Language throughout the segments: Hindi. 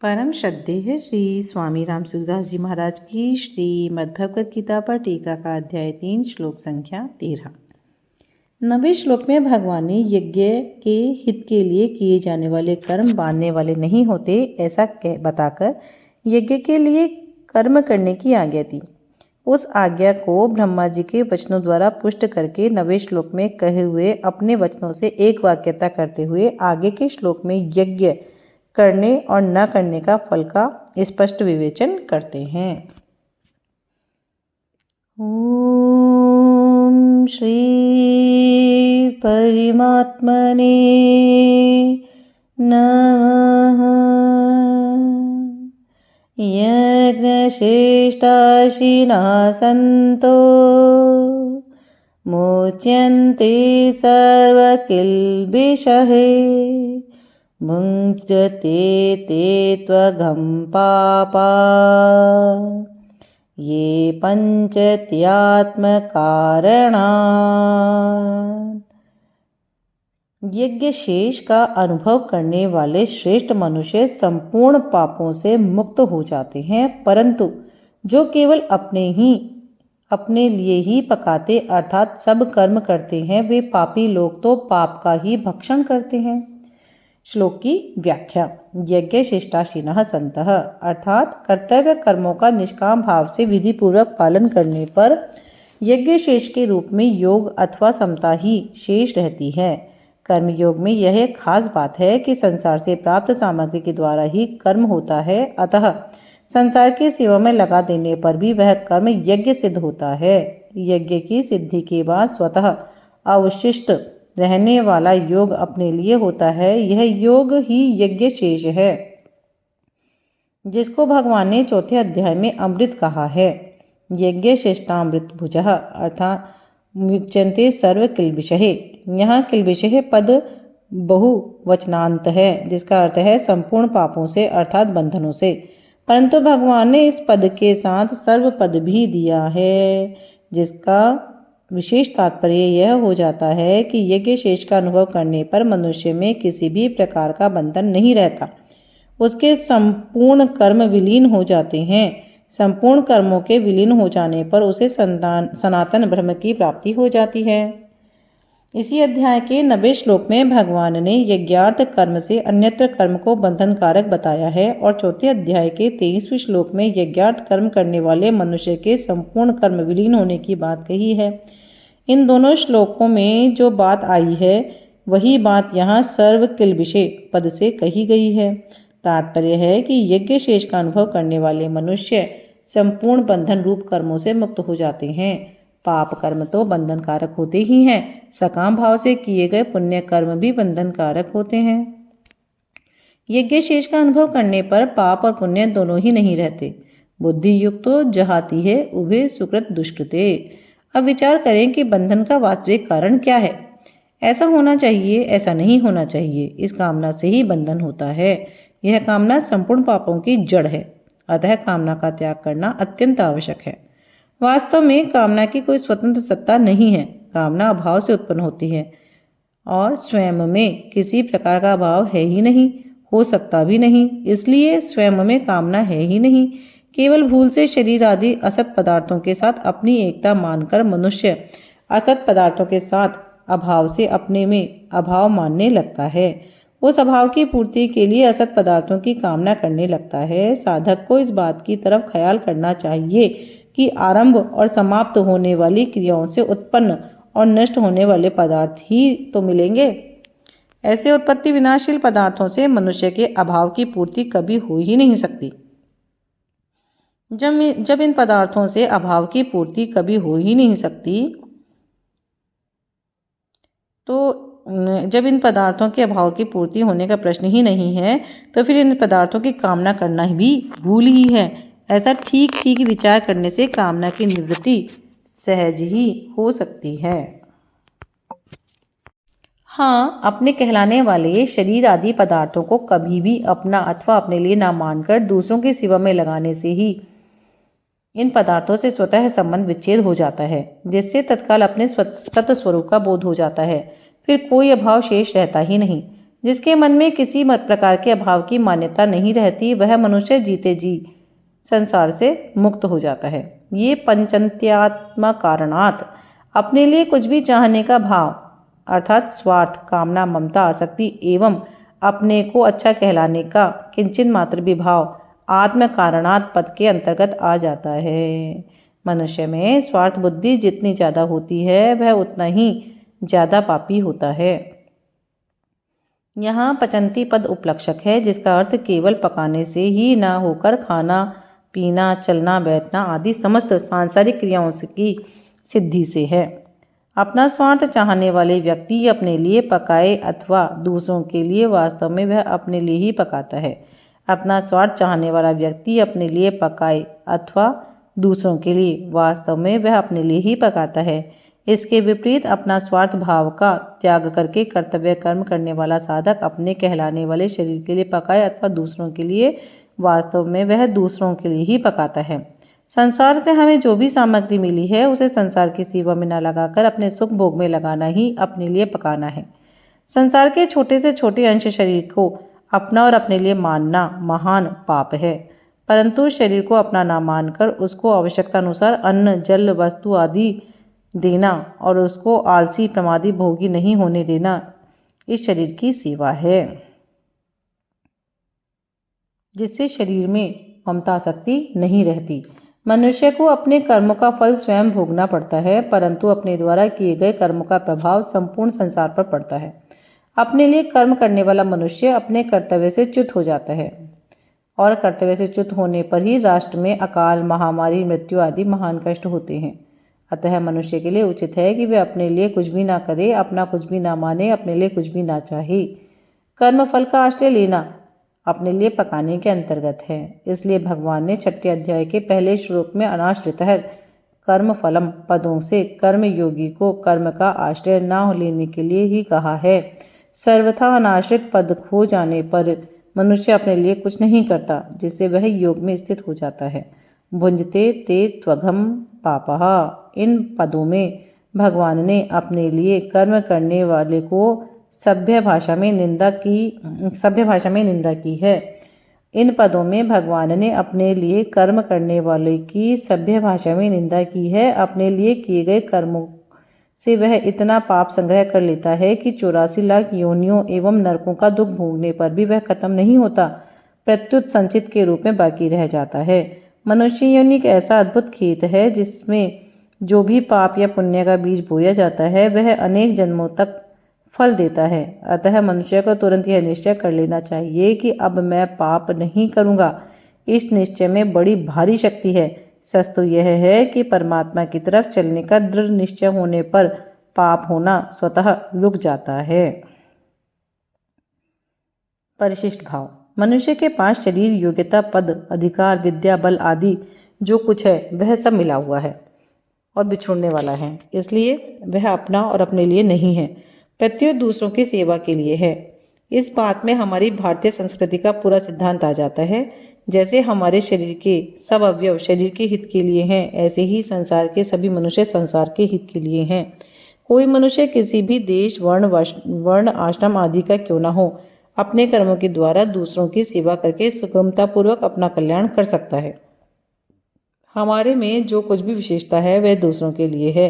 परम श्रद्धेय श्री स्वामी राम सूरदास जी महाराज की श्रीमद्भगवत गीता पर टीका का अध्याय 3 श्लोक संख्या 13। 9वें श्लोक में भगवान ने यज्ञ के हित के लिए किए जाने वाले कर्म बांधने वाले नहीं होते ऐसा बताकर यज्ञ के लिए कर्म करने की आज्ञा दी। उस आज्ञा को ब्रह्मा जी के वचनों द्वारा पुष्ट करके 9वें श्लोक में कहे हुए अपने वचनों से एक वाक्यता करते हुए आगे के श्लोक में यज्ञ करने और न करने का फल का स्पष्ट विवेचन करते हैं। ओम श्री परमात्मने नमः। यज्ञश्रेष्ठाशिनः सन्तो मुच्यन्ते सर्वकिल्बिषः भुञ्जते ते त्वघं पापा ये पञ्चत्यात्मकारणात्। यज्ञ शेष का अनुभव करने वाले श्रेष्ठ मनुष्य संपूर्ण पापों से मुक्त हो जाते हैं, परंतु जो केवल अपने लिए ही पकाते अर्थात सब कर्म करते हैं वे पापी लोग तो पाप का ही भक्षण करते हैं। श्लोक की व्याख्या। यज्ञ शिष्टाशिनः सन्तः अर्थात कर्तव्य कर्मों का निष्काम भाव से विधि पूर्वक पालन करने पर यज्ञ शेष के रूप में योग अथवा समता ही शेष रहती है। कर्म योग में यह एक खास बात है कि संसार से प्राप्त सामग्री के द्वारा ही कर्म होता है, अतः संसार की सेवा में लगा देने पर भी वह कर्म यज्ञ सिद्ध होता है। यज्ञ की सिद्धि के बाद स्वतः अवशिष्ट रहने वाला योग अपने लिए होता है। यह योग ही यज्ञ शेष है, जिसको भगवान ने 4 अध्याय में अमृत कहा है। यज्ञ श्रेष्ठामृत भुजः अर्थात मुच्यन्ते सर्व किल्बिषः। यहाँ किल्बिषः पद बहुवचनांत है, जिसका अर्थ है संपूर्ण पापों से अर्थात बंधनों से, परंतु भगवान ने इस पद के साथ सर्व पद भी दिया है, जिसका विशेष तात्पर्य यह हो जाता है कि यज्ञ शेष का अनुभव करने पर मनुष्य में किसी भी प्रकार का बंधन नहीं रहता। उसके संपूर्ण कर्म विलीन हो जाते हैं। संपूर्ण कर्मों के विलीन हो जाने पर उसे सनातन ब्रह्म की प्राप्ति हो जाती है। इसी अध्याय के 9वें श्लोक में भगवान ने यज्ञार्थ कर्म से अन्यत्र कर्म को बंधनकारक बताया है और 4 अध्याय के 23वें श्लोक में यज्ञार्थ कर्म करने वाले मनुष्य के संपूर्ण कर्म विलीन होने की बात कही है। इन दोनों श्लोकों में जो बात आई है वही बात यहाँ सर्व किल्बिषे पद से कही गई है। तात्पर्य है कि यज्ञ शेष का अनुभव करने वाले मनुष्य संपूर्ण बंधन रूप कर्मों से मुक्त हो जाते हैं। पाप कर्म तो बंधनकारक होते ही हैं, सकाम भाव से किए गए पुण्य कर्म भी बंधनकारक होते हैं। यज्ञ शेष का अनुभव करने पर पाप और पुण्य दोनों ही नहीं रहते। बुद्धि युक्त तो जहाती है उभे सुकृत दुष्कृते। अब विचार करें कि बंधन का वास्तविक कारण क्या है। ऐसा होना चाहिए, ऐसा नहीं होना चाहिए, इस कामना से ही बंधन होता है। यह कामना संपूर्ण पापों की जड़ है, अतः कामना का त्याग करना अत्यंत आवश्यक है। वास्तव में कामना की कोई स्वतंत्र सत्ता नहीं है। कामना अभाव से उत्पन्न होती है और स्वयं में किसी प्रकार का अभाव है ही नहीं, हो सकता भी नहीं, इसलिए स्वयं में कामना है ही नहीं। केवल भूल से शरीर आदि असत पदार्थों के साथ अपनी एकता मानकर मनुष्य असत पदार्थों के साथ अभाव से अपने में अभाव मानने लगता है। उस अभाव की पूर्ति के लिए असत पदार्थों की कामना करने लगता है। साधक को इस बात की तरफ ख्याल करना चाहिए कि आरंभ और समाप्त होने वाली क्रियाओं से उत्पन्न और नष्ट होने वाले पदार्थ ही तो मिलेंगे। ऐसे उत्पत्ति विनाशील पदार्थों से मनुष्य के अभाव की पूर्ति कभी हो ही नहीं सकती। जब इन पदार्थों से अभाव की पूर्ति कभी हो ही नहीं सकती, तो जब इन पदार्थों के अभाव की पूर्ति होने का प्रश्न ही नहीं है, तो फिर इन पदार्थों की कामना करना भी भूल ही है। ऐसा ठीक ठीक विचार करने से कामना की निवृत्ति सहज ही हो सकती है। हाँ, अपने कहलाने वाले शरीर आदि पदार्थों को कभी भी अपना अथवा अपने लिए ना मानकर दूसरों की सेवा में लगाने से ही इन पदार्थों से स्वतः संबंध विच्छेद हो जाता है, जिससे तत्काल अपने सत स्वरूप का बोध हो जाता है। फिर कोई अभाव शेष रहता ही नहीं। जिसके मन में किसी मत प्रकार के अभाव की मान्यता नहीं रहती, वह मनुष्य जीते जी संसार से मुक्त हो जाता है। ये पंचंत्यात्मा कारणात अपने लिए कुछ भी चाहने का भाव अर्थात स्वार्थ, कामना, ममता, आसक्ति एवं अपने को अच्छा कहलाने का किंचित मात्र भी भाव आत्म कारणात पद के अंतर्गत आ जाता है। मनुष्य में स्वार्थ बुद्धि जितनी ज़्यादा होती है वह उतना ही ज़्यादा पापी होता है। यहाँ पचंती पद उपलक्षक है, जिसका अर्थ केवल पकाने से ही न होकर खाना पीना, चलना बैठना आदि समस्त सांसारिक क्रियाओं की सिद्धि से है। अपना स्वार्थ चाहने वाले व्यक्ति अपने लिए पकाए अथवा दूसरों के लिए, वास्तव में वह अपने लिए ही पकाता है। अपना स्वार्थ चाहने वाला व्यक्ति अपने लिए पकाए अथवा दूसरों के लिए, वास्तव में वह अपने लिए ही पकाता है। इसके विपरीत अपना स्वार्थ भाव का त्याग करके कर्तव्य कर्म करने वाला साधक अपने कहलाने वाले शरीर के लिए पकाए अथवा दूसरों के लिए, वास्तव में वह दूसरों के लिए ही पकाता है। संसार से हमें जो भी सामग्री मिली है उसे संसार की सेवा में न लगाकर अपने सुख भोग में लगाना ही अपने लिए पकाना है। संसार के छोटे से छोटे अंश शरीर को अपना और अपने लिए मानना महान पाप है, परंतु शरीर को अपना ना मानकर उसको आवश्यकता अनुसार अन्न, जल, वस्तु आदि देना और उसको आलसी, प्रमादी, भोगी नहीं होने देना इस शरीर की सेवा है, जिससे शरीर में ममता शक्ति नहीं रहती। मनुष्य को अपने कर्मों का फल स्वयं भोगना पड़ता है, परंतु अपने द्वारा किए गए कर्मों का प्रभाव संपूर्ण संसार पर पड़ता है। अपने लिए कर्म करने वाला मनुष्य अपने कर्तव्य से च्युत हो जाता है और कर्तव्य से च्युत होने पर ही राष्ट्र में अकाल, महामारी, मृत्यु आदि महान कष्ट होते हैं। अतः मनुष्य के लिए उचित है कि वह अपने लिए कुछ भी ना करे, अपना कुछ भी ना माने, अपने लिए कुछ भी ना चाहे। कर्म फल का आश्रय लेना अपने लिए पकाने के अंतर्गत है। इसलिए भगवान ने 6 अध्याय के पहले श्लोक में अनाश्रितः कर्म फलम पदों से कर्म योगी को कर्म का आश्रय न लेने के लिए ही कहा है। सर्वथा अनाश्रित पद खो जाने पर मनुष्य अपने लिए कुछ नहीं करता, जिससे वह योग में स्थित हो जाता है। भुंजते ते त्वघम पापः, इन पदों में भगवान ने अपने लिए कर्म करने वाले को सभ्य भाषा में निंदा की है। इन पदों में भगवान ने अपने लिए कर्म करने वाले की सभ्य भाषा में निंदा की है। अपने लिए किए गए कर्मों से वह इतना पाप संग्रह कर लेता है कि 84 लाख योनियों एवं नरकों का दुख भोगने पर भी वह खत्म नहीं होता, प्रत्युत संचित के रूप में बाकी रह जाता है। मनुष्य योनि एक ऐसा अद्भुत खेत है जिसमें जो भी पाप या पुण्य का बीज बोया जाता है वह अनेक जन्मों तक फल देता है। अतः मनुष्य को तुरंत यह निश्चय कर लेना चाहिए कि अब मैं पाप नहीं करूँगा। इस निश्चय में बड़ी भारी शक्ति है। सच तो यह है कि परमात्मा की तरफ चलने का दृढ़ निश्चय होने पर पाप होना स्वतः रुक जाता है। परिशिष्ट भाव। मनुष्य के पास शरीर, योग्यता, पद, अधिकार, विद्या, बल आदि जो कुछ है वह सब मिला हुआ है और बिछुड़ने वाला है, इसलिए वह अपना और अपने लिए नहीं है, प्रत्युत दूसरों की सेवा के लिए है। इस बात में हमारी भारतीय संस्कृति का पूरा सिद्धांत आ जाता है। जैसे हमारे शरीर के सब अवयव शरीर के हित के लिए हैं, ऐसे ही संसार के सभी मनुष्य संसार के हित के लिए हैं। कोई मनुष्य किसी भी देश, वर्ण, आश्रम आदि का क्यों न हो, अपने कर्मों के द्वारा दूसरों की सेवा करके सुगमतापूर्वक अपना कल्याण कर सकता है। हमारे में जो कुछ भी विशेषता है वह दूसरों के लिए है,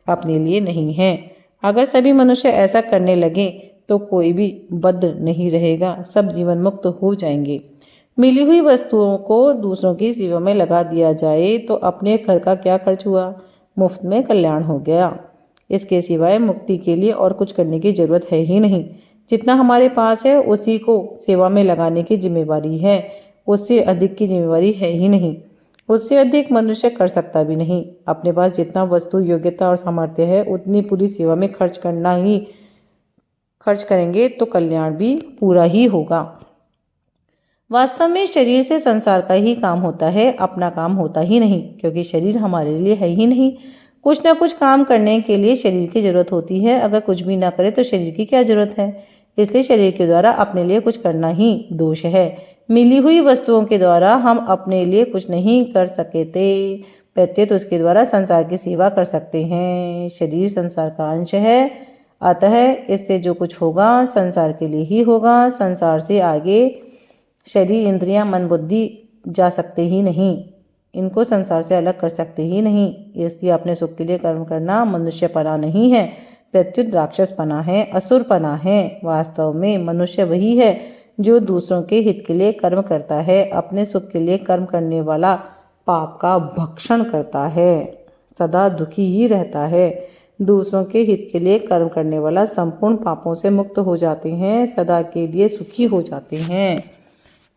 अपने लिए नहीं है। अगर सभी मनुष्य ऐसा करने लगे तो कोई भी बद्ध नहीं रहेगा, सब जीवन मुक्त हो जाएंगे। मिली हुई वस्तुओं को दूसरों की सेवा में लगा दिया जाए तो अपने घर का क्या खर्च हुआ, मुफ्त में कल्याण हो गया। इसके सिवाय मुक्ति के लिए और कुछ करने की जरूरत है ही नहीं। जितना हमारे पास है उसी को सेवा में लगाने की जिम्मेवारी है, उससे अधिक की जिम्मेवारी है ही नहीं। उससे अधिक मनुष्य कर सकता भी नहीं। अपने पास जितना वस्तु, योग्यता और सामर्थ्य है उतनी पूरी सेवा में खर्च करेंगे तो कल्याण भी पूरा ही होगा। वास्तव में शरीर से संसार का ही काम होता है, अपना काम होता ही नहीं, क्योंकि शरीर हमारे लिए है ही नहीं। कुछ ना कुछ काम करने के लिए शरीर की जरूरत होती है। अगर कुछ भी ना करे तो शरीर की क्या जरूरत है। इसलिए शरीर के द्वारा अपने लिए कुछ करना ही दोष है। मिली हुई वस्तुओं के द्वारा हम अपने लिए कुछ नहीं कर सकते, प्रत्युत उसके द्वारा संसार की सेवा कर सकते हैं। शरीर संसार का अंश है, अतः इससे जो कुछ होगा संसार के लिए ही होगा। संसार से आगे शरीर, इंद्रियां, मन, बुद्धि जा सकते ही नहीं। इनको संसार से अलग कर सकते ही नहीं। इसलिए अपने सुख के लिए कर्म करना मनुष्यपना नहीं है, प्रत्युत राक्षसपना है, असुरपना है। वास्तव में मनुष्य वही है जो दूसरों के हित के लिए कर्म करता है। अपने सुख के लिए कर्म करने वाला पाप का भक्षण करता है, सदा दुखी ही रहता है। दूसरों के हित के लिए कर्म करने वाला संपूर्ण पापों से मुक्त हो जाते हैं, सदा के लिए सुखी हो जाते हैं।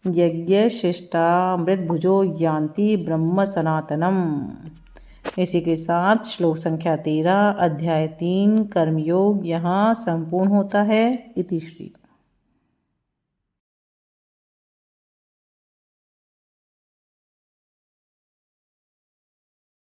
यज्ञ शिष्टामृत भुजो यान्ति ब्रह्म सनातनम। इसी के साथ श्लोक संख्या 13 अध्याय 3 कर्मयोग यहाँ संपूर्ण होता है। इति श्री।